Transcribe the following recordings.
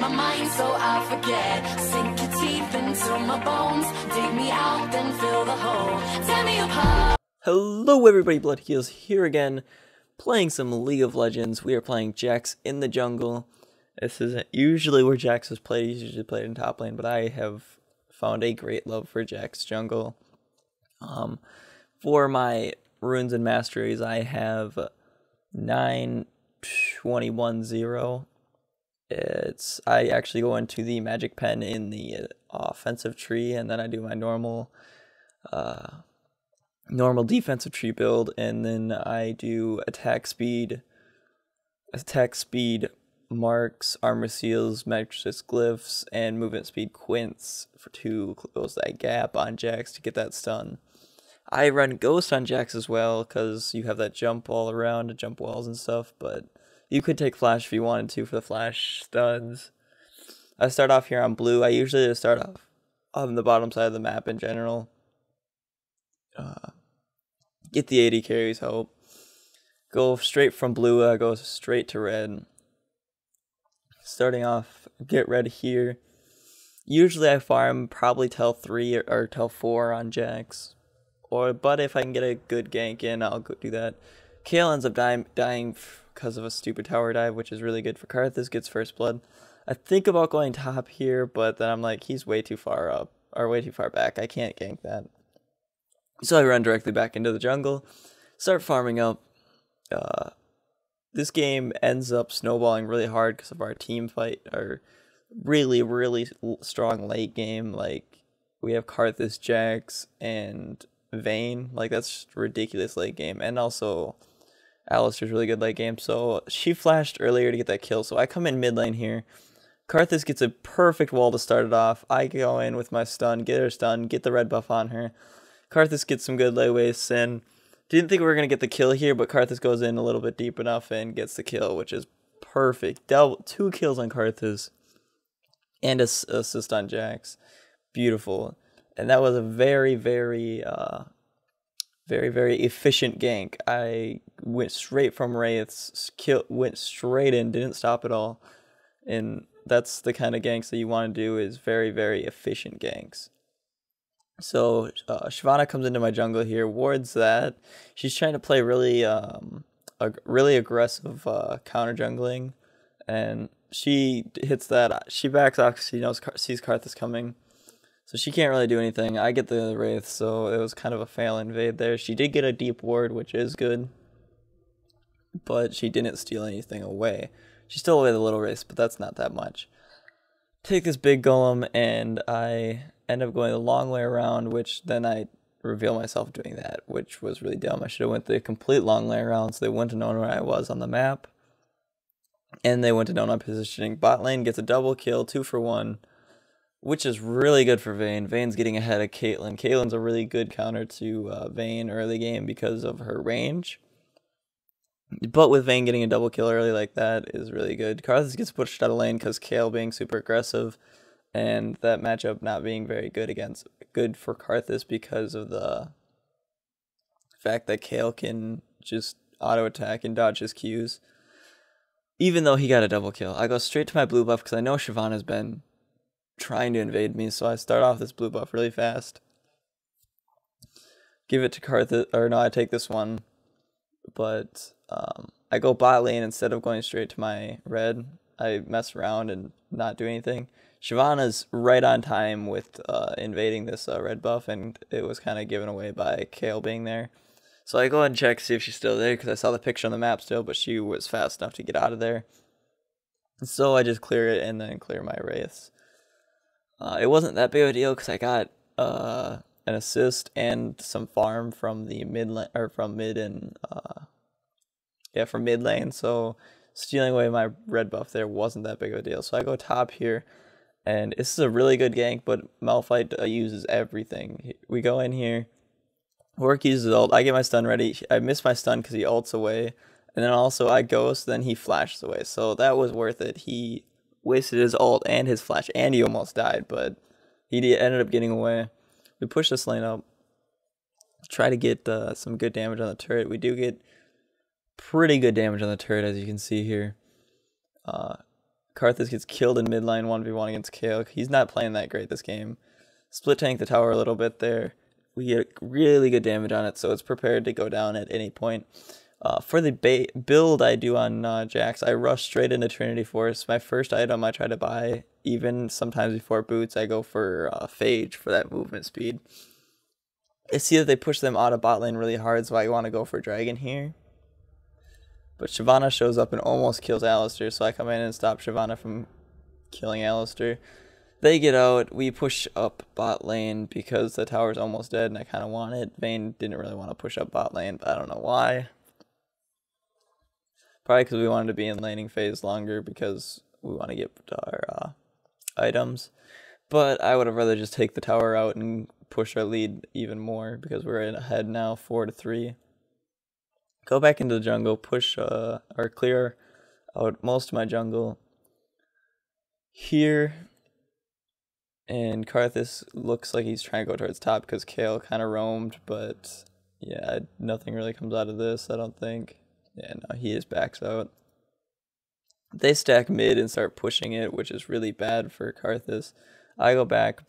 my mind so I forget. Sink your teeth into my bones, dig me out, then fill the hole. Tear me apart. Hello everybody, Bloodheels here again, playing some League of Legends. We are playing Jax in the jungle. This isn't usually where Jax is played, he's usually played in top lane, but I have found a great love for Jax jungle. For my runes and masteries, I have 9-21-0. I actually go into the magic pen in the offensive tree, and then I do my normal defensive tree build, and then I do attack speed, marks, armor seals, matrix glyphs, and movement speed quints to close that gap on Jax to get that stun. I run ghost on Jax as well because you have that jump all around, jump walls and stuff, but you could take flash if you wanted to for the flash stuns. I start off here on blue. I usually just start off on the bottom side of the map in general. Get the 80 carries help. Go straight from blue, I go straight to red. Starting off, get red here. Usually I farm probably till 3 or till 4 on Jax. But if I can get a good gank in, I'll go do that. Kayle ends up dying because of a stupid tower dive, which is really good for Karthus, gets first blood. I think about going top here, but then I'm like, he's way too far up, or way too far back. I can't gank that. So I run directly back into the jungle, start farming up. This game ends up snowballing really hard because of our team fight, our really strong late game. Like, we have Karthus, Jax, and Vayne. Like, that's ridiculous late game. And also Alistar's really good late game. So she flashed earlier to get that kill, so I come in mid lane here. Karthus gets a perfect wall to start it off. I go in with my stun, get her stun, get the red buff on her. Karthus gets some good layways in. Didn't think we were going to get the kill here, but Karthus goes in a little bit deep enough and gets the kill, which is perfect. 2 kills on Karthus and assist on Jax. Beautiful. And that was a very efficient gank. I went straight from Wraiths, went straight in, didn't stop at all. And that's the kind of ganks that you want to do, is very efficient ganks. So Shyvana comes into my jungle here, wards that. She's trying to play really aggressive counter jungling, and she hits that. She backs off because she sees Karthus coming, so she can't really do anything. I get the Wraith, so it was kind of a fail invade there. She did get a deep ward, which is good, but she didn't steal anything away. She stole away the little Wraith, but that's not that much. Take this big golem, and I end up going the long way around, which then I reveal myself doing that, which was really dumb. I should have went the complete long way around, so they wouldn't have known where I was on the map, and they wouldn't have known I'm positioning. Bot lane gets a double kill, 2 for 1, which is really good for Vayne. Vayne's getting ahead of Caitlyn. Caitlyn's a really good counter to Vayne early game because of her range. But with Vayne getting a double kill early like that is really good. Karthus gets pushed out of lane because Kayle being super aggressive, and that matchup not being very good for Karthus because of the fact that Kayle can just auto attack and dodge his Qs. Even though he got a double kill, I go straight to my blue buff because I know Shyvana's been trying to invade me, so I start off this blue buff really fast. Give it to Karthus, or no, I take this one, but I go bot lane instead of going straight to my red. I mess around and not do anything. Shyvana's right on time with invading this red buff, and it was kind of given away by Kayle being there. So I go ahead and check to see if she's still there, because I saw the picture on the map still, but she was fast enough to get out of there. So I just clear it and then clear my Wraiths. It wasn't that big of a deal because I got an assist and some farm from the mid lane, or from mid and from mid lane. So stealing away my red buff there wasn't that big of a deal. So I go top here, and this is a really good gank, but Malphite uses everything. We go in here, Warwick uses ult, I get my stun ready. I miss my stun because he ults away, and then also I ghost, then he flashes away. So that was worth it. He wasted his ult and his flash, and he almost died, but he ended up getting away. We push this lane up, try to get some good damage on the turret. We do get pretty good damage on the turret, as you can see here. Karthus gets killed in mid lane 1v1 against Kale. He's not playing that great this game. Split tank the tower a little bit there. We get really good damage on it, so it's prepared to go down at any point. For the build I do on Jax, I rush straight into Trinity Force. My first item I try to buy, even sometimes before boots, I go for Phage for that movement speed. I see that they push them out of bot lane really hard, so I want to go for Dragon here. But Shyvana shows up and almost kills Alistar, so I come in and stop Shyvana from killing Alistar. They get out, we push up bot lane because the tower's almost dead and I kind of want it. Vayne didn't really want to push up bot lane, but I don't know why. Probably because we wanted to be in laning phase longer because we want to get our items. But I would have rather just take the tower out and push our lead even more because we're ahead now 4-3. Go back into the jungle, push or clear out most of my jungle here. And Karthus looks like he's trying to go towards top because Kale kind of roamed, but yeah, nothing really comes out of this, I don't think. Yeah, no, he just backs out. They stack mid and start pushing it, which is really bad for Karthus. I go back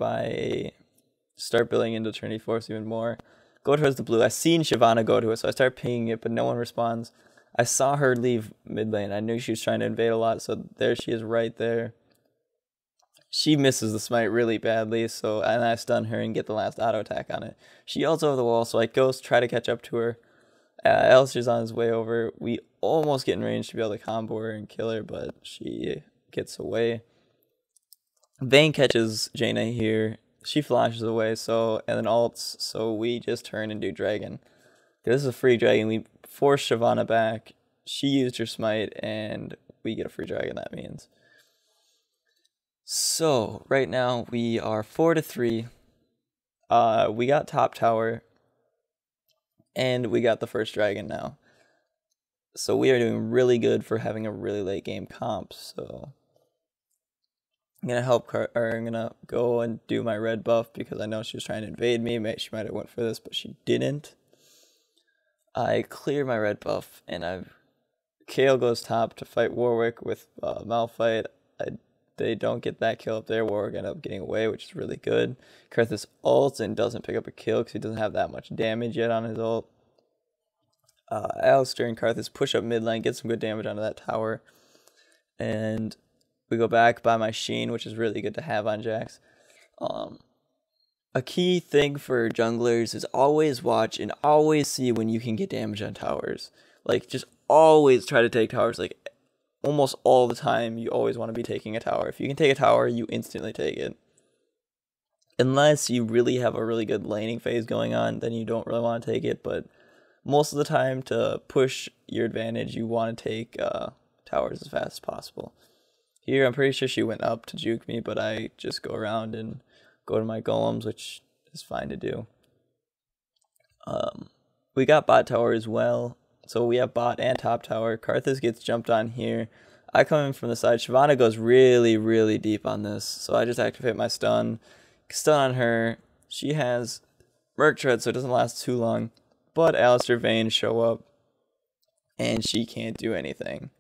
start building into Trinity Force even more. Go towards the blue. I seen Shyvana go to it, so I start pinging it, but no one responds. I saw her leave mid lane. I knew she was trying to invade a lot, so there she is right there. She misses the smite really badly, and I stun her and get the last auto attack on it. She yells over the wall, so I go try to catch up to her. Alistar's on his way over. We almost get in range to be able to combo her and kill her, but she gets away. Vayne catches Jaina here. She flashes away, and then ults, so we just turn and do dragon. This is a free dragon. We force Shyvana back. She used her smite, and we get a free dragon, that means. So, right now, we are 4-3. We got top tower, and we got the first dragon now. So we are doing really good for having a really late game comp, so I'm gonna go and do my red buff because I know she was trying to invade me. She might have went for this, but she didn't. I clear my red buff, and Kale goes top to fight Warwick with Malphite. They don't get that kill up there. Warwick ended up getting away, which is really good. Karthus ults and doesn't pick up a kill because he doesn't have that much damage yet on his ult. Alistar and Karthus push up mid lane, get some good damage onto that tower. And we go back by my Sheen, which is really good to have on Jax. A key thing for junglers is always watch and always see when you can get damage on towers. Like, just always try to take towers. Like, almost all the time, you always want to be taking a tower. If you can take a tower, you instantly take it. Unless you really have a really good laning phase going on, then you don't really want to take it. But most of the time, to push your advantage, you want to take towers as fast as possible. Here, I'm pretty sure she went up to juke me, but I just go around and go to my golems, which is fine to do. We got bot tower as well. So we have bot and top tower. Karthus gets jumped on here. I come in from the side. Shyvana goes really, really deep on this. So I just activate my stun. Stun on her. She has Merc Tread, so it doesn't last too long. But Alistar Vayne show up. And she can't do anything.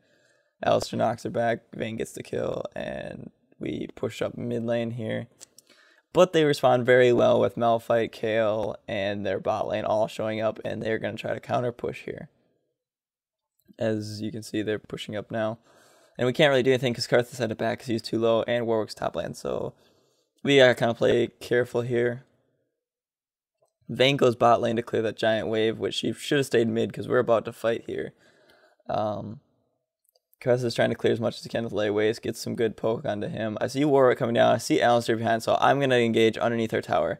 Alistar knocks her back. Vayne gets the kill. And we push up mid lane here. But they respond very well with Malphite, Kale, and their bot lane all showing up. And they're going to try to counter push here. As you can see, they're pushing up now. And we can't really do anything because Karthus had it back because he's too low and Warwick's top lane. So we gotta kind of play careful here. Vayne goes bot lane to clear that giant wave, which she should have stayed mid because we're about to fight here. Karthus is trying to clear as much as he can with lay waste, gets some good poke onto him. I see Warwick coming down. I see Alistar behind, so I'm going to engage underneath her tower.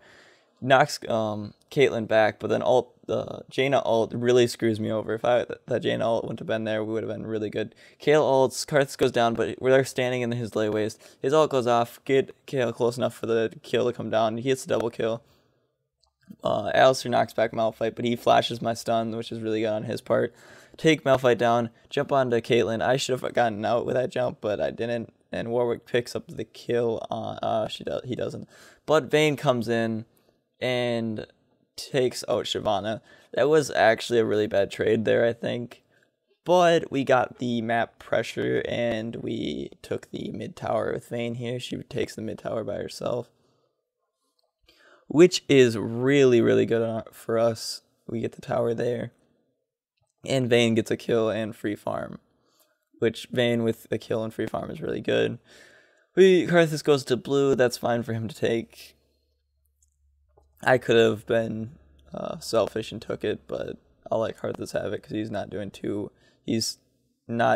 Knocks Caitlyn back, but then Jaina ult really screws me over. If that Jaina ult wouldn't have been there, we would have been really good. Kale ults, Karthus goes down, but we're standing in his lay waste. His ult goes off, get Kale close enough for the kill to come down. He hits the double kill. Alistar knocks back Malphite, but he flashes my stun, which is really good on his part. Take Malphite down, jump onto Caitlyn. I should have gotten out with that jump, but I didn't. And Warwick picks up the kill on he doesn't. But Vayne comes in and takes out Shyvana. That was actually a really bad trade there, I think. But we got the map pressure, and we took the mid tower with Vayne here. She takes the mid tower by herself, which is really, really good for us. We get the tower there, and Vayne gets a kill and free farm, which Vayne with a kill and free farm is really good. Karthus goes to blue. That's fine for him to take. I could have been selfish and took it, but I'll let Karthus have it because he's not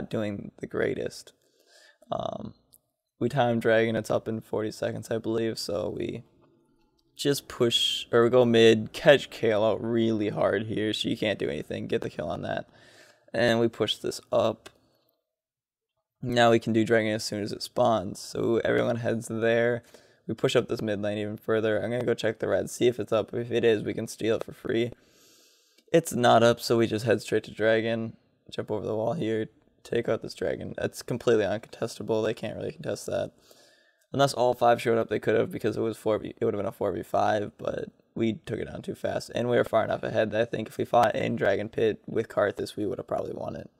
doing the greatest. We time dragon. It's up in 40 seconds, I believe. So we just push, or we go mid, catch Kayle out really hard here. She can't do anything. Get the kill on that, and we push this up. Now we can do dragon as soon as it spawns. So everyone heads there. We push up this mid lane even further. I'm going to go check the red, see if it's up. If it is, we can steal it for free. It's not up, so we just head straight to dragon. Jump over the wall here. Take out this dragon. That's completely uncontestable. They can't really contest that. Unless all 5 showed up, they could have, because it would have been a 4v5, but we took it down too fast. And we were far enough ahead that I think if we fought in Dragon Pit with Karthus, we would have probably won it.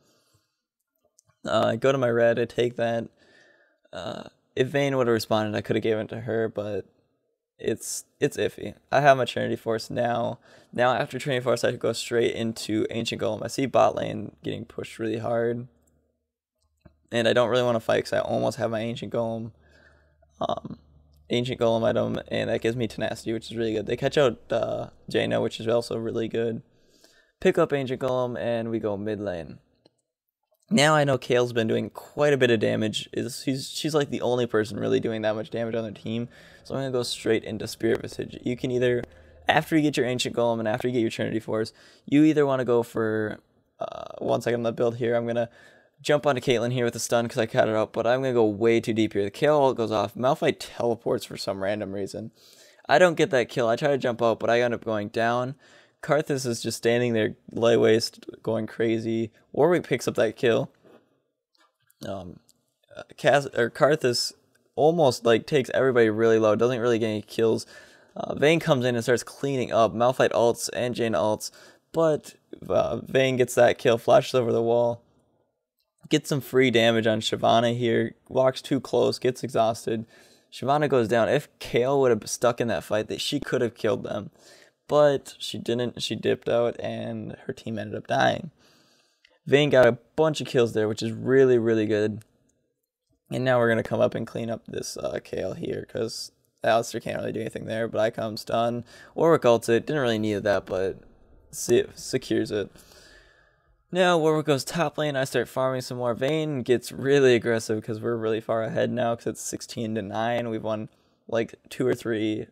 I go to my red, I take that. If Vayne would have responded, I could have given it to her, but it's iffy. I have my Trinity Force now. Now after Trinity Force, I could go straight into Ancient Golem. I see bot lane getting pushed really hard, and I don't really want to fight because I almost have my Ancient Golem item, and that gives me tenacity, which is really good. They catch out Jaina, which is also really good. Pick up Ancient Golem, and we go mid lane. Now I know Kayle's been doing quite a bit of damage. She's like the only person really doing that much damage on their team. So I'm going to go straight into Spirit Visage. You can either, after you get your Ancient Golem and after you get your Trinity Force, you either want to go for, 1 second on the build here. I'm going to jump onto Caitlyn here with a stun because I cut it out, but I'm going to go way too deep here. The Kayle ult goes off. Malphite teleports for some random reason. I don't get that kill. I try to jump out, but I end up going down. Karthus is just standing there, light waste, going crazy. Warwick picks up that kill. Karthus almost like takes everybody really low, doesn't really get any kills. Vayne comes in and starts cleaning up. Malphite ults and Jaina ults, but Vayne gets that kill, flashes over the wall, gets some free damage on Shyvana here, walks too close, gets exhausted. Shyvana goes down. If Kayle would have stuck in that fight, she could have killed them. But she didn't. She dipped out, and her team ended up dying. Vayne got a bunch of kills there, which is really, really good. And now we're going to come up and clean up this Kayle here, because Alistar can't really do anything there, but I come stun. Warwick ults it. Didn't really need that, but secures it. Now Warwick goes top lane. I start farming some more. Vayne gets really aggressive because we're really far ahead now, because it's 16-9. We've won like 2 or 3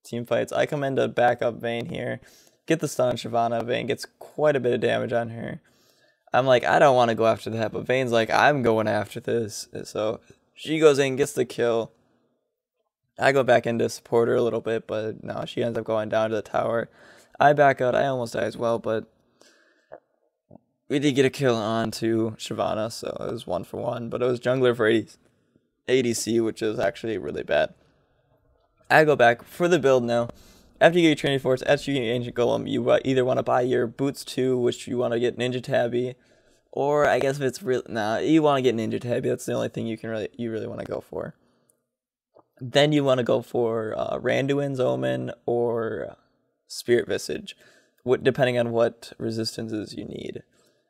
team fights. I come in to back up Vayne here, get the stun on Shyvana. Vayne gets quite a bit of damage on her. I'm like, I don't want to go after that, but Vayne's like, I'm going after this. So she goes in, gets the kill. I go back in to support her a little bit, but no, she ends up going down to the tower. I back out. I almost die as well, but we did get a kill onto Shyvana, so it was 1 for 1. But it was jungler for ADC, which is actually really bad. I go back for the build now. After you get your Trinity Force, after you get your Ancient Golem, you either want to buy your Boots 2, which you want to get Ninja Tabby, or I guess if it's real, you want to get Ninja Tabby. That's the only thing you really want to go for. Then you want to go for Randuin's Omen or Spirit Visage, depending on what resistances you need.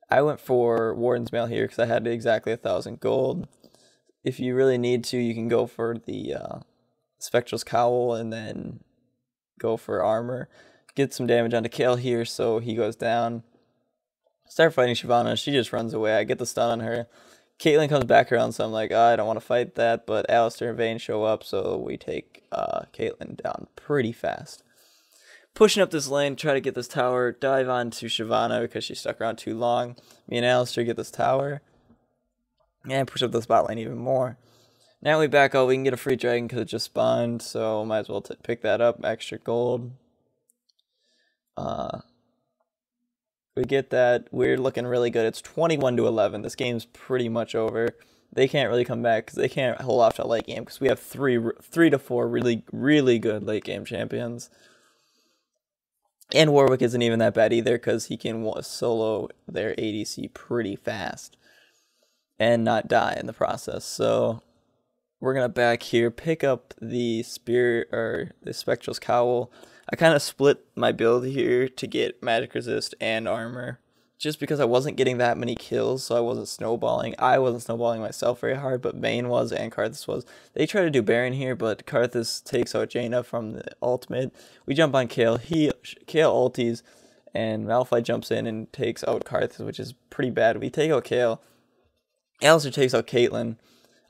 I went for Warden's Mail here because I had exactly 1,000 gold. If you really need to, you can go for the Spectral's Cowl and then go for armor. Get some damage onto Kayle here, so he goes down. Start fighting Shyvana. She just runs away. I get the stun on her. Caitlyn comes back around, so I'm like, oh, I don't want to fight that, but Alistar and Vayne show up, so we take Caitlyn down pretty fast. Pushing up this lane, try to get this tower, dive onto Shyvana because she stuck around too long. Me and Alistar get this tower, and push up this bot lane even more. Now we back out, we can get a free dragon because it just spawned, so might as well pick that up, extra gold. We get that, we're looking really good. It's 21-11, this game's pretty much over. They can't really come back because they can't hold off to late game because we have three to four really, really good late game champions. And Warwick isn't even that bad either because he can solo their ADC pretty fast and not die in the process. So we're going to back here, pick up the Spirit or the Spectral's Cowl. I kind of split my build here to get magic resist and armor just because I wasn't getting that many kills, so I wasn't snowballing. I wasn't snowballing myself very hard, but Vayne was and Karthus was. They try to do Baron here, but Karthus takes out Jaina from the ultimate. We jump on Kayle. Kayle ulties, and Malphite jumps in and takes out Karthus, which is pretty bad. We take out Kayle. Alistar takes out Caitlyn.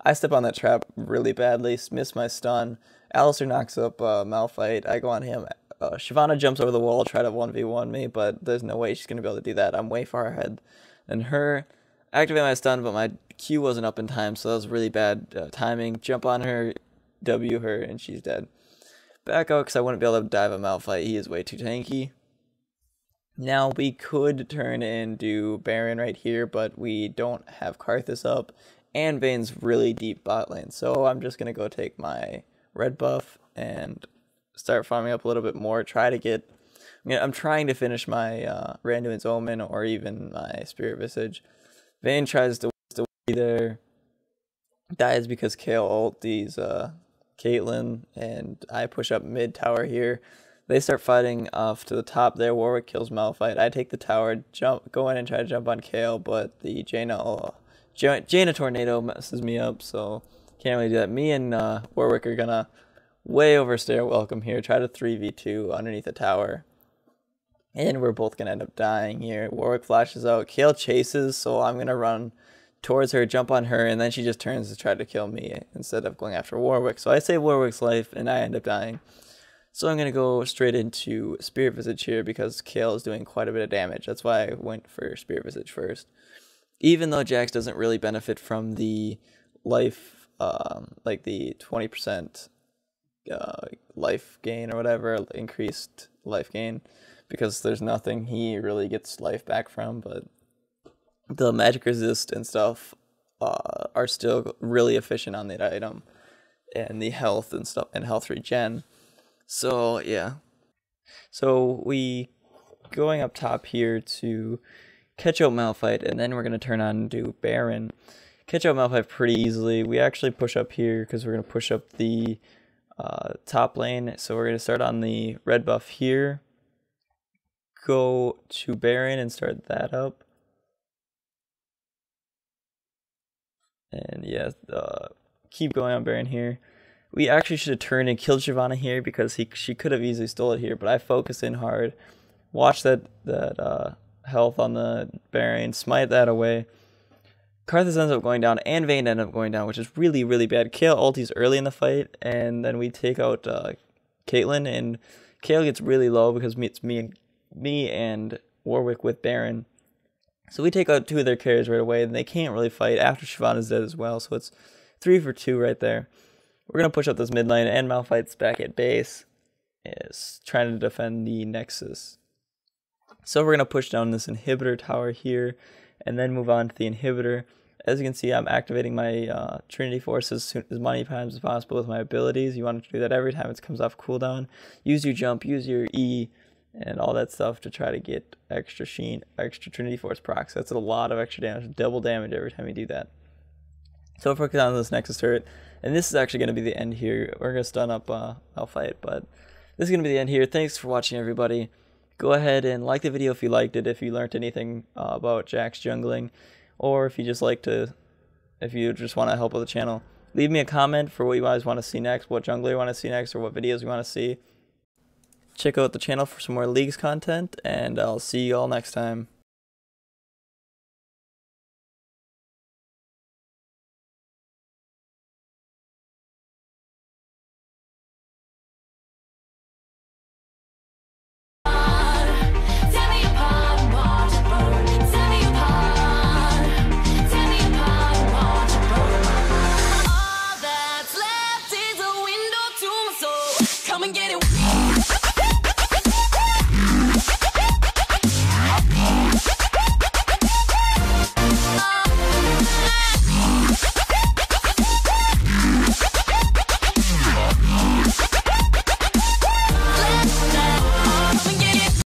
I step on that trap really badly, miss my stun. Alistar knocks up Malphite. I go on him. Shyvana jumps over the wall, try to 1v1 me, but there's no way she's going to be able to do that. I'm way far ahead than her. Activate my stun, but my Q wasn't up in time, so that was really bad timing. Jump on her, W her, and she's dead. Back out because I wouldn't be able to dive a Malphite. He is way too tanky. Now we could turn and do Baron right here, but we don't have Karthus up, and Vayne's really deep bot lane. So I'm just going to go take my red buff and start farming up a little bit more. I'm trying to finish my Randuin's Omen or even my Spirit Visage. Vayne tries to be there, dies because Kayle ulties Caitlyn, and I push up mid tower here. They start fighting off to the top there. Warwick kills Malphite. I take the tower, go in and try to jump on Kayle, but the Jaina tornado messes me up, so can't really do that. Me and Warwick are gonna way overstay our welcome here. Try to 3v2 underneath the tower. And we're both going to end up dying here. Warwick flashes out. Kayle chases, so I'm going to run towards her, jump on her, and then she just turns to try to kill me instead of going after Warwick. So I save Warwick's life, and I end up dying. So I'm going to go straight into Spirit Visage here because Kayle is doing quite a bit of damage. That's why I went for Spirit Visage first. Even though Jax doesn't really benefit from the life, like the 20% life gain or whatever, increased life gain, because there's nothing he really gets life back from, but the magic resist and stuff are still really efficient on that item, and the health and stuff and health regen. So yeah, so we going up top here to catch out Malphite, and then we're going to turn on and do Baron. Catch out Malphite pretty easily. We actually push up here because we're going to push up the top lane. So we're going to start on the red buff here, go to Baron and start that up. And yeah, keep going on Baron here. We actually should have turned and killed Shyvana here because she could have easily stole it here, but I focused in hard. Watch that health on the Baron, smite that away. Karthus ends up going down, and Vayne ends up going down, which is really, really bad. Kayle ulties early in the fight, and then we take out Caitlyn, and Kayle gets really low because it's me and Warwick with Baron. So we take out two of their carries right away, and they can't really fight after Shyvana's dead as well, so it's 3 for 2 right there. We're going to push up this mid lane, and Malphite's back at base, is trying to defend the Nexus. So we're going to push down this inhibitor tower here, and then move on to the inhibitor. As you can see, I'm activating my Trinity Force as many times as possible with my abilities. You want to do that every time it comes off cooldown. Use your jump, use your E, and all that stuff to try to get extra Trinity Force procs. That's a lot of extra damage, double damage every time you do that. So focus on this Nexus turret, and this is actually going to be the end here. We're going to stun up Malphite, but this is going to be the end here. Thanks for watching, everybody. Go ahead and like the video if you liked it, if you learned anything about Jax jungling, or if you just want to help with the channel. Leave me a comment for what you guys want to see next, what jungler you want to see next, or what videos you want to see. Check out the channel for some more Leagues content, and I'll see you all next time.